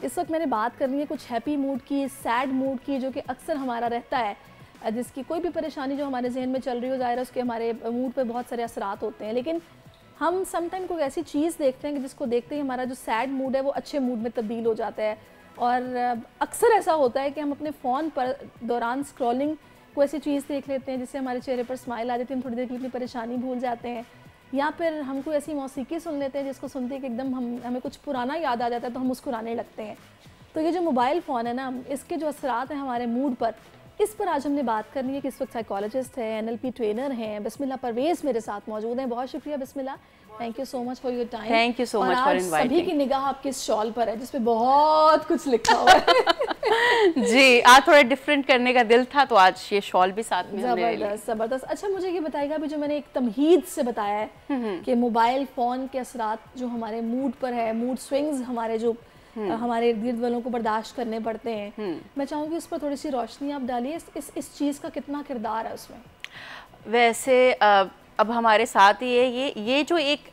इस वक्त मैंने बात करनी है कुछ हैप्पी मूड की, सैड मूड की, जो कि अक्सर हमारा रहता है, जिसकी कोई भी परेशानी जो हमारे जहन में चल रही हो, ज़ाहिर है उसके हमारे मूड पे बहुत सारे असरात होते हैं। लेकिन हम समटाइम कोई ऐसी चीज़ देखते हैं कि जिसको देखते ही हमारा जो सैड मूड है वो अच्छे मूड में तब्दील हो जाता है। और अक्सर ऐसा होता है कि हम अपने फ़ोन पर दौरान स्क्रॉलिंग कोई ऐसी चीज़ देख लेते हैं जिससे हमारे चेहरे पर स्माइल आ जाती है, हम थोड़ी देर के लिए अपनी परेशानी भूल जाते हैं। या फिर हम कोई ऐसी मौसीकी सुन लेते हैं जिसको सुनते कि एकदम हमें कुछ पुराना याद आ जाता है तो हम मुस्कुराने लगते हैं। तो ये जो मोबाइल फ़ोन है ना, इसके जो असरात हैं हमारे मूड पर, इस पर आज हमने बात करनी है कि इस वक्त साइकोलॉजिस्ट है, NLP ट्रेनर हैं, बिस्मिल्लाह परवेज़ मेरे साथ मौजूद हैं। बहुत शुक्रिया बिस्मिल्लाह, thank you so much for your time. Thank you so much for inviting. सभी की निगाह आपके इस शॉल पर है जिस पे बहुत कुछ लिखा हुआ है। जी, आज थोड़ा डिफरेंट करने का दिल था तो आज ये शॉल भी साथ में ज़बरदस्त ज़बरदस्त। अच्छा, मुझे ये बताइएगा अभी जो मैंने एक तमहीद से बताया है कि मोबाइल फ़ोन के असरात जो हमारे मूड पर है, मूड स्विंग्स हमारे जो हमारे इर्द गिर्द वालों को बर्दाश्त करने पड़ते हैं, मैं चाहूँगी उस पर थोड़ी सी रोशनी आप डालिए। इस चीज़ का कितना किरदार है उसमें? वैसे अब हमारे साथ ही है ये जो एक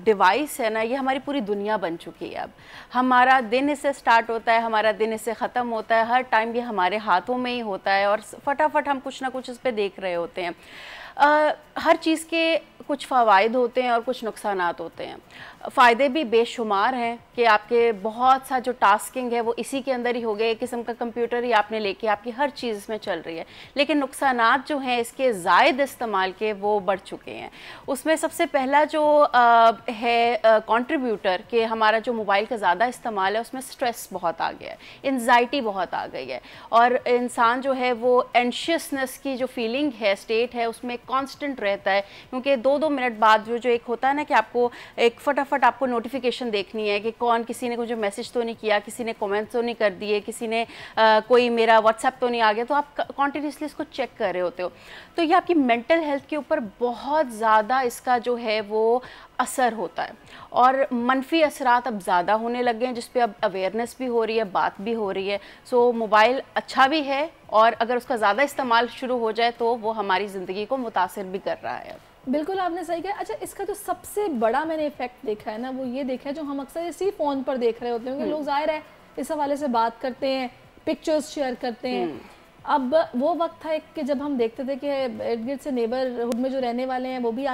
डिवाइस है ना, ये हमारी पूरी दुनिया बन चुकी है। अब हमारा दिन इससे स्टार्ट होता है, हमारा दिन इससे ख़त्म होता है, हर टाइम ये हमारे हाथों में ही होता है और फटाफट हम कुछ ना कुछ इस पर देख रहे होते हैं। हर चीज़ के कुछ फ़वाइद होते हैं और कुछ नुकसानात होते हैं। फ़ायदे भी बेशुमार हैं कि आपके बहुत सा जो टास्किंग है वो इसी के अंदर ही हो गया, एक किस्म का कंप्यूटर ही आपने लेके आपकी हर चीज़ इसमें चल रही है। लेकिन नुकसानात जो हैं इसके ज़ायद इस्तेमाल के वो बढ़ चुके हैं। उसमें सबसे पहला जो है कंट्रीब्यूटर कि हमारा जो मोबाइल का ज़्यादा इस्तेमाल है उसमें स्ट्रेस बहुत आ गया है, एंजाइटी बहुत आ गई है और इंसान जो है वो एंशियसनेस की जो फीलिंग है, स्टेट है, उसमें कांस्टेंट रहता है। क्योंकि 2-2 मिनट बाद जो एक होता है ना कि आपको एक फटाफट आपको नोटिफिकेशन देखनी है कि कौन, किसी ने मुझे मैसेज तो नहीं किया, किसी ने कमेंट्स तो नहीं कर दिए, किसी ने कोई मेरा व्हाट्सएप तो नहीं आ गया, तो आप कॉन्टीन्यूसली इसको चेक कर रहे होते हो। तो ये आपकी मेंटल हेल्थ के ऊपर बहुत ज़्यादा इसका जो है वो असर होता है और मनफी असरात अब ज़्यादा होने लग गए हैं, जिस पे अब अवेयरनेस भी हो रही है, बात भी हो रही है। सो मोबाइल अच्छा भी है और अगर उसका ज़्यादा इस्तेमाल शुरू हो जाए तो वो हमारी ज़िंदगी को मुतासिर भी कर रहा है। बिल्कुल आपने सही कहा। अच्छा, इसका जो सबसे बड़ा मैंने इफेक्ट देखा है ना, वो ये देखा है जो हम अक्सर इसी फ़ोन पर देख रहे होते हैं कि लोग ज़ाहिर है इस हवाले से बात करते हैं, पिक्चर्स शेयर करते हैं। अब वो वक्त था कि जब हम देखते थे कि इर्द गिर्द से नेबरहुड में जो रहने वाले हैं वो भी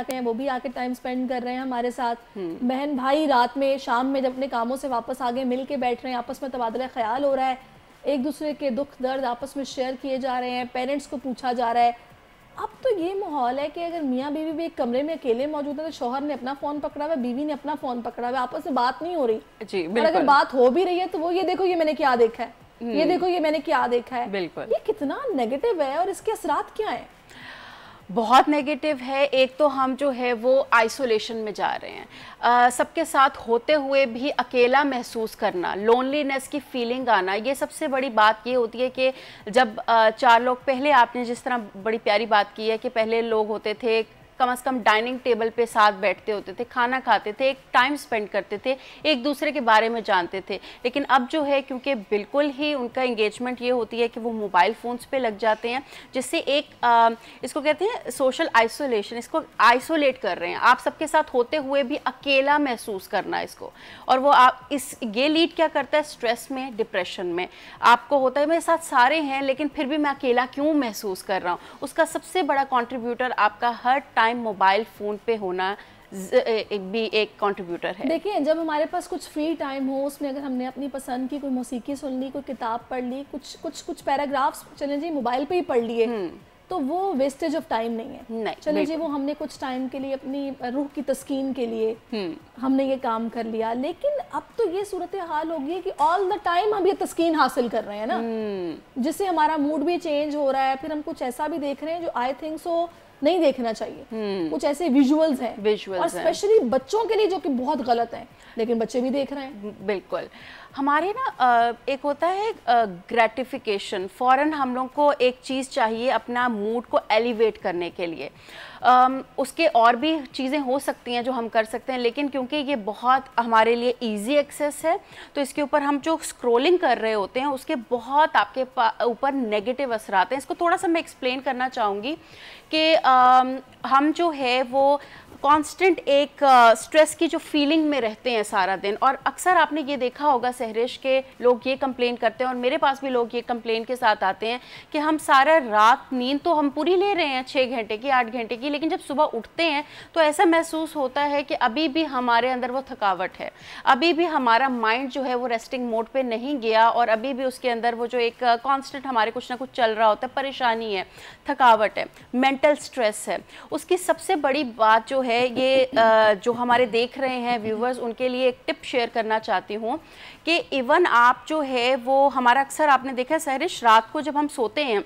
आके टाइम स्पेंड कर रहे हैं हमारे साथ। बहन भाई रात में, शाम में जब अपने कामों से वापस आ गए, मिल के बैठ रहे हैं, आपस में तबादला ख्याल हो रहा है, एक दूसरे के दुख दर्द आपस में शेयर किए जा रहे हैं, पेरेंट्स को पूछा जा रहा है। अब तो ये माहौल है कि अगर मियाँ बीवी भी एक कमरे में अकेले मौजूद है तो शौहर ने अपना फ़ोन पकड़ा हुआ है, बीवी ने अपना फ़ोन पकड़ा हुआ है, आपस में बात नहीं हो रही। जी, और अगर बात हो भी रही है तो वो ये देखो ये मैंने क्या देखा है, ये देखो ये मैंने क्या देखा है। बिल्कुल, ये कितना नेगेटिव है और इसके असरात क्या हैं? बहुत नेगेटिव है। एक तो हम जो है वो आइसोलेशन में जा रहे हैं, सबके साथ होते हुए भी अकेला महसूस करना, लोनलीनेस की फीलिंग आना। ये सबसे बड़ी बात ये होती है कि जब 4 लोग, पहले आपने जिस तरह बड़ी प्यारी बात की है कि पहले लोग होते थे कम से कम डाइनिंग टेबल पे साथ बैठते होते थे, खाना खाते थे, एक टाइम स्पेंड करते थे, एक दूसरे के बारे में जानते थे। लेकिन अब जो है क्योंकि बिल्कुल ही उनका इंगेजमेंट ये होती है कि वो मोबाइल फ़ोन्स पे लग जाते हैं, जिससे एक इसको कहते हैं सोशल आइसोलेशन, इसको आइसोलेट कर रहे हैं। आप सबके साथ होते हुए भी अकेला महसूस करना इसको, और वो आप ये लीड क्या करता है स्ट्रेस में, डिप्रेशन में। आपको होता है मेरे साथ सारे हैं लेकिन फिर भी मैं अकेला क्यों महसूस कर रहा हूँ। उसका सबसे बड़ा कॉन्ट्रीब्यूटर आपका हर टाइम मोबाइल फ़ोन पे होना भी एक कंट्रीब्यूटर है। देखिए, जब हमारे पास कुछ फ्री टाइम हो, उसमें अगर हमने अपनी पसंद की कोई मौसीकी सुन ली, कोई किताब पढ़ ली, कुछ पैराग्राफ्स चलें जी मोबाइल पे ही पढ़ लिए, तो वो वेस्टेज ऑफ टाइम नहीं है। नहीं, चले जी वो हमने कुछ टाइम के लिए अपनी रूह की तस्कीन के लिए हमने ये काम कर लिया। लेकिन अब तो ये सूरत हाल हो गई है कि ऑल द टाइम हम ये तस्कीन हासिल कर रहे हैं ना, जिससे हमारा मूड भी चेंज हो रहा है। फिर हम कुछ ऐसा भी देख रहे हैं जो आई थिंक सो नहीं देखना चाहिए। कुछ ऐसे विजुअल्स हैं और स्पेशली बच्चों के लिए जो कि बहुत गलत हैं, लेकिन बच्चे भी देख रहे हैं। बिल्कुल। हमारे ना एक होता है ग्रेटिफिकेशन, फ़ौरन हम लोग को एक चीज़ चाहिए अपना मूड को एलिवेट करने के लिए। उसके और भी चीज़ें हो सकती हैं जो हम कर सकते हैं, लेकिन क्योंकि ये बहुत हमारे लिए इजी एक्सेस है तो इसके ऊपर हम जो स्क्रॉलिंग कर रहे होते हैं उसके बहुत आपके ऊपर नेगेटिव असरात हैं। इसको थोड़ा सा मैं एक्सप्लेन करना चाहूँगी कि हम जो है वो कांस्टेंट एक स्ट्रेस की जो फीलिंग में रहते हैं सारा दिन। और अक्सर आपने ये देखा होगा सहरिश के लोग ये कंप्लेन करते हैं, और मेरे पास भी लोग ये कंप्लेन के साथ आते हैं कि हम सारा रात नींद तो हम पूरी ले रहे हैं 6 घंटे की 8 घंटे की, लेकिन जब सुबह उठते हैं तो ऐसा महसूस होता है कि अभी भी हमारे अंदर वो थकावट है, अभी भी हमारा माइंड जो है वो रेस्टिंग मोड पे नहीं गया, और अभी भी उसके अंदर वो जो एक कांस्टेंट हमारे कुछ ना कुछ चल रहा होता है, परेशानी है, थकावट है, मेंटल स्ट्रेस है। उसकी सबसे बड़ी बात जो है ये जो हमारे देख रहे हैं व्यूवर्स, उनके लिए एक टिप शेयर करना चाहती हूँ कि इवन आप जो है वो हमारा अक्सर आपने देखा है सहरिश, रात को जब हम सोते हैं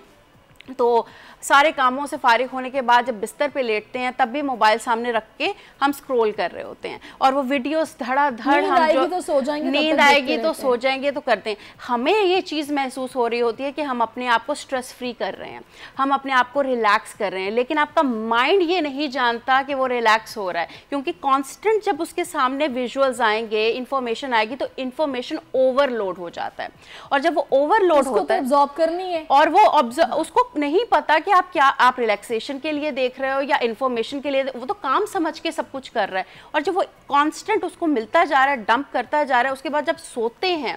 तो सारे कामों से फारिग होने के बाद जब बिस्तर पे लेटते हैं तब भी मोबाइल सामने रख के हम स्क्रॉल कर रहे होते हैं, और वो वीडियोस धड़ाधड़ हम जो तो सो जाएंगे, नींद आएगी तो सो जाएंगे तो करते हैं। हमें ये चीज़ महसूस हो रही होती है कि हम अपने आप को स्ट्रेस फ्री कर रहे हैं, हम अपने आप को रिलैक्स कर रहे हैं, लेकिन आपका माइंड ये नहीं जानता कि वो रिलैक्स हो रहा है, क्योंकि कॉन्स्टेंट जब उसके सामने विजुअल्स आएंगे, इंफॉर्मेशन आएगी तो इंफॉर्मेशन ओवरलोड हो जाता है, और जब वो ओवरलोड होता है ऑब्जॉर्व करनी है, और वो उसको नहीं पता कि आप रिलैक्सेशन के लिए देख रहे हो या इंफॉर्मेशन के लिए, वो तो काम समझ के सब कुछ कर रहा है, और जब वो कांस्टेंट उसको मिलता जा रहा है, डंप करता जा रहा है, उसके बाद जब सोते हैं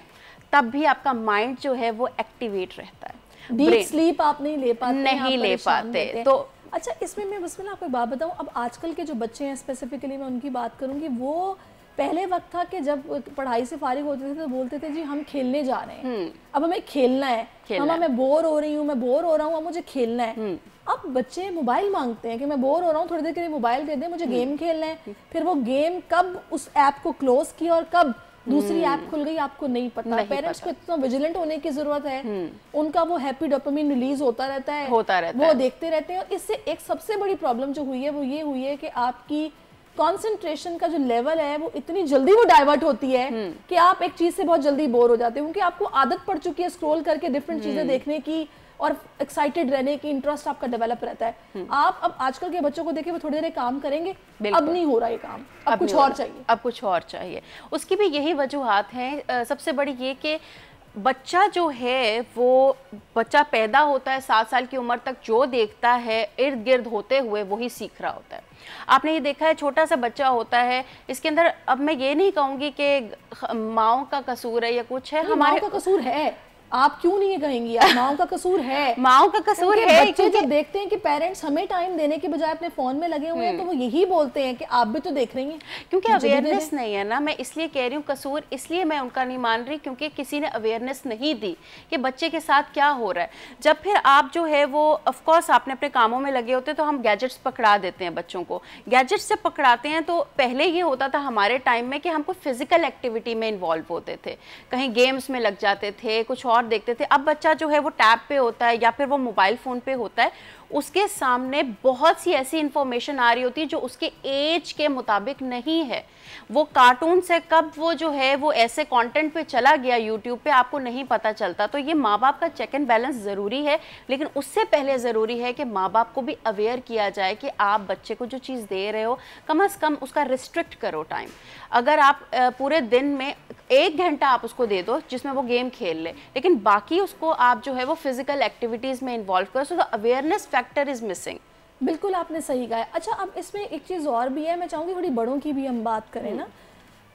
तब भी आपका माइंड जो है वो एक्टिवेट रहता है, डीप स्लीप आप नहीं ले पाते, तो अच्छा इसमें मैं बस आपको एक बात बताऊं, अब आजकल के जो बच्चे हैं स्पेसिफिकली मैं उनकी बात करूंगी, वो पहले वक्त था कि जब पढ़ाई से फारिग होते थे तो बोलते थे जी हम खेलने जा रहे हैं, अब हमें खेलना है, मम्मा मैं बोर हो रही हूँ, मैं बोर हो रहा हूँ, अब मुझे खेलना है। अब बच्चे मोबाइल मांगते हैं कि मैं बोर हो रहा हूँ, थोड़ी देर के लिए मोबाइल दे दे, मुझे गेम खेलना है। फिर वो गेम कब उस ऐप को क्लोज किया और कब दूसरी ऐप खुल गई आपको नहीं पता। पेरेंट्स को इतना विजिलेंट होने की जरूरत है, उनका वो हैप्पी डोपामिन रिलीज होता रहता है, वो देखते रहते हैं। और इससे एक सबसे बड़ी प्रॉब्लम जो हुई है वो ये हुई है कि आपकी कंसंट्रेशन का जो लेवल है वो इतनी जल्दी वो डाइवर्ट होती है कि आप एक चीज से बहुत जल्दी बोर हो जाते हो, क्योंकि आपको आदत पड़ चुकी है स्क्रॉल करके डिफरेंट चीजें देखने की और एक्साइटेड रहने की, इंटरेस्ट आपका डेवलप रहता है। आप अब आजकल के बच्चों को देखें वो थोड़ी देर काम करेंगे, अब नहीं हो रहा है काम, अब कुछ और चाहिए, अब कुछ और चाहिए। उसकी भी यही वजूहात हैं। सबसे बड़ी ये कि बच्चा जो है वो बच्चा पैदा होता है 7 साल की उम्र तक जो देखता है इर्द गिर्द होते हुए वही सीख रहा होता है। आपने ये देखा है छोटा सा बच्चा होता है, इसके अंदर अब मैं ये नहीं कहूँगी कि माओ का कसूर है या कुछ है, हमारे का कसूर है, आप क्यों नहीं कहेंगी, माओ का कसूर है, माओ का कसूर है। बच्चे जब देखते हैं कि पेरेंट्स हमें टाइम देने के बजाय अपने फोन में लगे हुए हैं तो वो यही बोलते हैं कि आप भी तो देख रही हैं, क्योंकि अवेयरनेस नहीं है ना। मैं इसलिए कह रही हूँ कसूर, इसलिए मैं उनका नहीं मान रही क्योंकि किसी ने अवेयरनेस नहीं दी कि बच्चे के साथ क्या हो रहा है। जब फिर आप जो है वो ऑफकोर्स आपने अपने कामों में लगे होते तो हम गैजेट्स पकड़ा देते हैं बच्चों को। गैजेट्स से पकड़ाते हैं तो पहले ये होता था हमारे टाइम में कि हमको फिजिकल एक्टिविटी में इन्वॉल्व होते थे, कहीं गेम्स में लग जाते थे, कुछ और देखते थे। अब बच्चा जो है वो टैब पे होता है या फिर वो मोबाइल फ़ोन पे होता है, उसके सामने बहुत सी ऐसी इंफॉर्मेशन आ रही होती है जो उसके एज के मुताबिक नहीं है। वो कार्टून से कब वो जो है वो ऐसे कंटेंट पे चला गया यूट्यूब पे आपको नहीं पता चलता। तो ये माँ बाप का चेक एंड बैलेंस ज़रूरी है, लेकिन उससे पहले ज़रूरी है कि माँ बाप को भी अवेयर किया जाए कि आप बच्चे को जो चीज़ दे रहे हो कम से कम उसका रिस्ट्रिक्ट करो टाइम। अगर आप पूरे दिन में 1 घंटा आप उसको दे दो जिसमें वो गेम खेल ले, लेकिन बाकी उसको आप जो है वो फिजिकल एक्टिविटीज़ में इन्वॉल्व करो। So the awareness factor is missing. बिल्कुल आपने सही कहा है। अच्छा अब इसमें एक चीज़ और भी है, मैं चाहूँगी थोड़ी बड़ों की भी हम बात करें ना।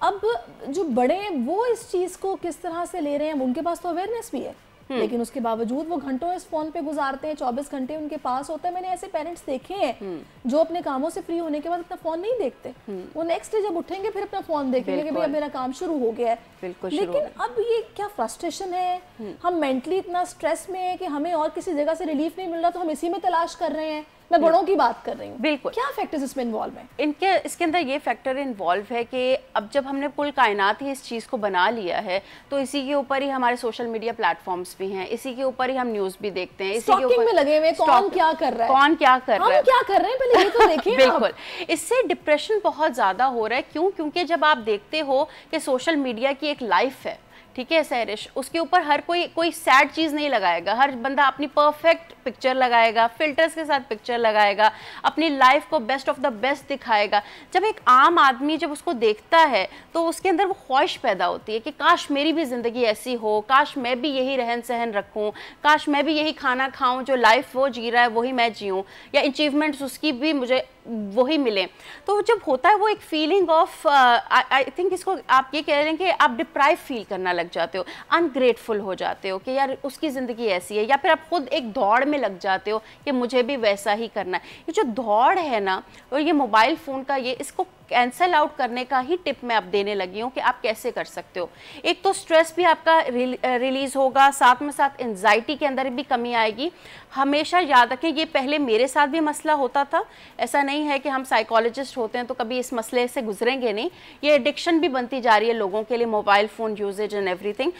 अब जो बड़े हैं वो इस चीज़ को किस तरह से ले रहे हैं, उनके पास तो अवेयरनेस भी है लेकिन उसके बावजूद वो घंटों इस फोन पे गुजारते हैं, 24 घंटे उनके पास होता है। मैंने ऐसे पेरेंट्स देखे हैं जो अपने कामों से फ्री होने के बाद अपना फोन नहीं देखते, वो नेक्स्ट डे जब उठेंगे फिर अपना फोन देखेंगे कि भाई अब मेरा काम शुरू हो गया है। लेकिन अब ये क्या फ्रस्ट्रेशन है, हम मेंटली इतना स्ट्रेस में है कि हमें और किसी जगह से रिलीफ नहीं मिल रहा तो हम इसी में तलाश कर रहे हैं। मैं बड़ों की बात कर रही हूँ। बिल्कुल, क्या फैक्टर्स इसमें इन्वॉल्व हैं? इसके अंदर ये फैक्टर इन्वॉल्व है कि अब जब हमने कुल कायनात ही इस चीज़ को बना लिया है तो इसी के ऊपर ही हमारे सोशल मीडिया प्लेटफॉर्म्स भी हैं, इसी के ऊपर ही हम न्यूज़ भी देखते हैं, इसी के ऊपर में लगे हुए कौन क्या कर रहा है, कौन क्या कर रहा है, हम क्या कर रहे हैं पहले ये तो देखिए। बिल्कुल, इससे डिप्रेशन बहुत ज़्यादा हो रहा है। क्योंकि जब आप देखते हो कि सोशल मीडिया की एक लाइफ है, ठीक है सहरिश, उसके ऊपर हर कोई सैड चीज़ नहीं लगाएगा, हर बंदा अपनी परफेक्ट पिक्चर लगाएगा, फिल्टर्स के साथ पिक्चर लगाएगा, अपनी लाइफ को बेस्ट ऑफ द बेस्ट दिखाएगा। जब एक आम आदमी जब उसको देखता है तो उसके अंदर वो ख्वाहिश पैदा होती है कि काश मेरी भी ज़िंदगी ऐसी हो, काश मैं भी यही रहन सहन रखूँ, काश मैं भी यही खाना खाऊँ, जो लाइफ वो जी रहा है वही मैं जीऊँ, या अचीवमेंट्स उसकी भी मुझे वही मिले। तो जब होता है वो एक फीलिंग ऑफ, आई थिंक इसको आप ये कह रहे हैं कि आप डिप्राइव फील करना लग जाते हो, अनग्रेटफुल हो जाते हो कि यार उसकी ज़िंदगी ऐसी है, या फिर आप खुद एक दौड़ में लग जाते हो कि मुझे भी वैसा ही करना है। ये जो दौड़ है ना, और ये मोबाइल फ़ोन का ये, इसको कैंसल आउट करने का ही टिप मैं अब देने लगी हूँ कि आप कैसे कर सकते हो। एक तो स्ट्रेस भी आपका रिलीज़ होगा, साथ में साथ एंजाइटी के अंदर भी कमी आएगी। हमेशा याद रखें, ये पहले मेरे साथ भी मसला होता था, ऐसा नहीं है कि हम साइकोलॉजिस्ट होते हैं तो कभी इस मसले से गुजरेंगे नहीं। ये एडिक्शन भी बनती जा रही है लोगों के लिए, mobile phone usages and everything.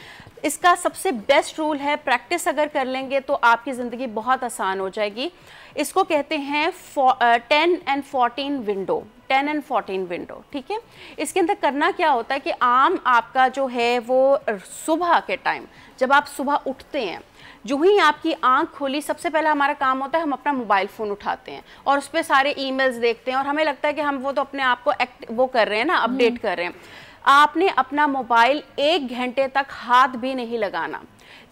इसका सबसे बेस्ट रूल है, प्रैक्टिस अगर कर लेंगे तो आपकी ज़िंदगी बहुत आसान हो जाएगी। इसको कहते हैं 10 and 14 विंडो, 10 and 14 विंडो, ठीक है। इसके अंदर करना क्या होता है कि आम आपका जो है वो सुबह के टाइम, जब आप सुबह उठते हैं, जो ही आपकी आंख खोली, सबसे पहला हमारा काम होता है हम अपना मोबाइल फ़ोन उठाते हैं और उस पर सारे ईमेल्स देखते हैं, और हमें लगता है कि हम वो तो अपने आप को वो कर रहे हैं ना, अपडेट कर रहे हैं। आपने अपना मोबाइल 1 घंटे तक हाथ भी नहीं लगाना।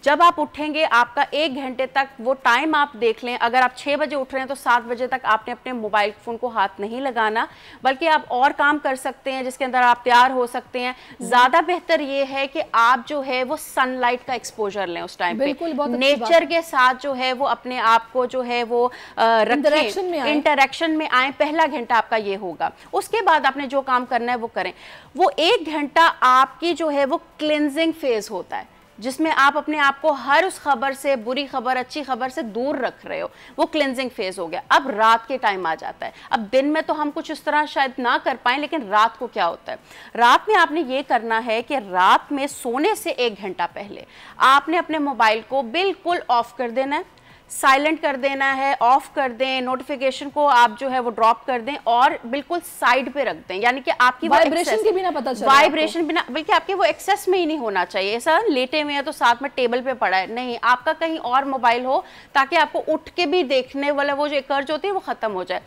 जब आप उठेंगे आपका 1 घंटे तक वो टाइम आप देख लें। अगर आप 6 बजे उठ रहे हैं तो 7 बजे तक आपने अपने मोबाइल फ़ोन को हाथ नहीं लगाना, बल्कि आप और काम कर सकते हैं जिसके अंदर आप तैयार हो सकते हैं। ज़्यादा बेहतर ये है कि आप जो है वो सनलाइट का एक्सपोजर लें उस टाइम पे, नेचर के साथ जो है वो अपने आप को जो है वो इंटरेक्शन में आए। पहला घंटा आपका ये होगा। उसके बाद आपने जो काम करना है वो करें। वो 1 घंटा आपकी जो है वो क्लिनजिंग फेज होता है, जिसमें आप अपने आप को हर उस खबर से, बुरी खबर अच्छी खबर से दूर रख रहे हो। वो क्लिनजिंग फेज हो गया। अब रात के टाइम आ जाता है। अब दिन में तो हम कुछ इस तरह शायद ना कर पाएं, लेकिन रात को क्या होता है, रात में आपने ये करना है कि रात में सोने से 1 घंटा पहले आपने अपने मोबाइल को बिल्कुल ऑफ कर देना है, साइलेंट कर देना है, ऑफ कर दें, नोटिफिकेशन को आप जो है वो ड्रॉप कर दें और बिल्कुल साइड पे रख दें। यानी कि आपकी वाइब्रेशन के बिना पता चले, वाइब्रेशन बिना, बल्कि आपके वो एक्सेस में ही नहीं होना चाहिए। ऐसा लेटे में है तो साथ में टेबल पे पड़ा है, नहीं, आपका कहीं और मोबाइल हो ताकि आपको उठ के भी देखने वाला वो जो कर्ज होती है वो खत्म हो जाए।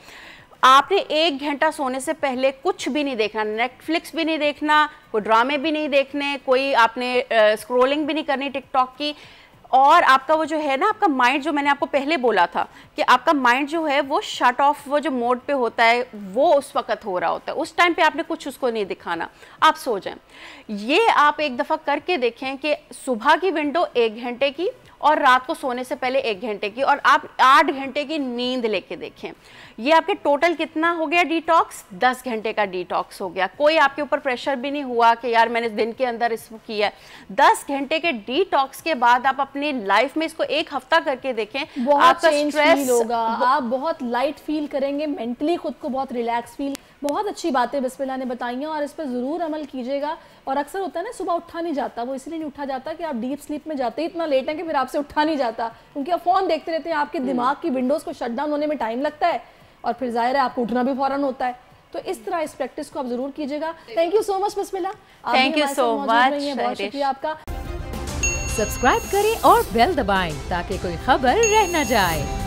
आपने 1 घंटा सोने से पहले कुछ भी नहीं देखना, नेटफ्लिक्स भी नहीं देखना, कोई ड्रामे भी नहीं देखने, कोई आपने स्क्रोलिंग भी नहीं करनी टिकटॉक की। और आपका वो जो है ना, आपका माइंड, जो मैंने आपको पहले बोला था कि आपका माइंड जो है वो शट ऑफ, वो जो मोड पे होता है वो उस वक्त हो रहा होता है, उस टाइम पे आपने कुछ उसको नहीं दिखाना, आप सो जाएं। ये आप एक दफ़ा करके देखें कि सुबह की विंडो 1 घंटे की और रात को सोने से पहले 1 घंटे की, और आप 8 घंटे की नींद लेके देखें। ये आपके टोटल कितना हो गया डिटॉक्स? 10 घंटे का डिटॉक्स हो गया। कोई आपके ऊपर प्रेशर भी नहीं हुआ कि यार मैंने दिन के अंदर इसको किया। 10 घंटे के डिटॉक्स के बाद आप अपनी लाइफ में इसको 1 हफ्ता करके देखें, आपका स्ट्रेस होगा, आप बहुत लाइट फील करेंगे, मेंटली खुद को बहुत रिलैक्स फील। बहुत अच्छी बातें बिस्मिल्लाह ने बताई हैं और इस पर ज़रूर अमल कीजिएगा। और अक्सर होता है ना, सुबह उठा नहीं जाता, वो इसलिए नहीं उठा जाता कि आप डीप स्लीप में जाते ही इतना लेट है कि फिर आपसे उठा नहीं जाता, क्योंकि आप फ़ोन देखते रहते हैं। आपके दिमाग की विंडोज़ को शट डाउन होने में टाइम लगता है और फिर जाहिर है आपको उठना भी फ़ौरन होता है। तो इस तरह इस प्रैक्टिस को आप ज़रूर कीजिएगा। Thank you so much Bismillah, thank you so much, बहुत शुक्रिया आपका। सब्सक्राइब करें और बेल दबाएं ताकि कोई खबर रह न जाए।